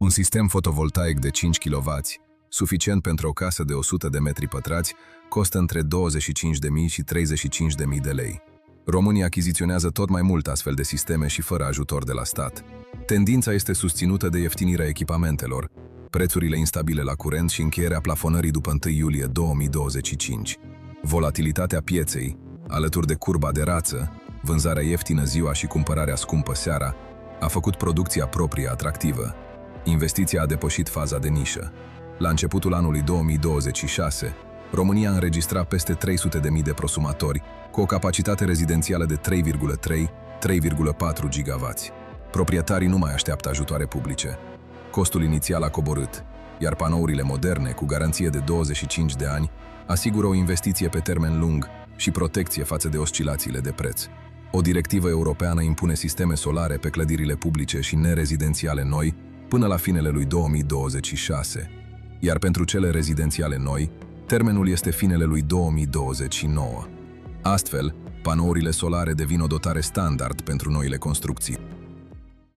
Un sistem fotovoltaic de 5 kW, suficient pentru o casă de 100 de metri pătrați, costă între 25.000 și 35.000 de lei. Românii achiziționează tot mai mult astfel de sisteme și fără ajutor de la stat. Tendința este susținută de ieftinirea echipamentelor, prețurile instabile la curent și încheierea plafonării după 1 iulie 2025. Volatilitatea pieței, alături de curba de rață, vânzarea ieftină ziua și cumpărarea scumpă seara, a făcut producția proprie atractivă. Investiția a depășit faza de nișă. La începutul anului 2026, România înregistra peste 300.000 de prosumatori, cu o capacitate rezidențială de 3,3-3,4 GW. Proprietarii nu mai așteaptă ajutoare publice. Costul inițial a coborât, iar panourile moderne, cu garanție de 25 de ani, asigură o investiție pe termen lung și protecție față de oscilațiile de preț. O directivă europeană impune sisteme solare pe clădirile publice și nerezidențiale noi până la finele lui 2026, iar pentru cele rezidențiale noi, termenul este finele lui 2029. Astfel, panourile solare devin o dotare standard pentru noile construcții.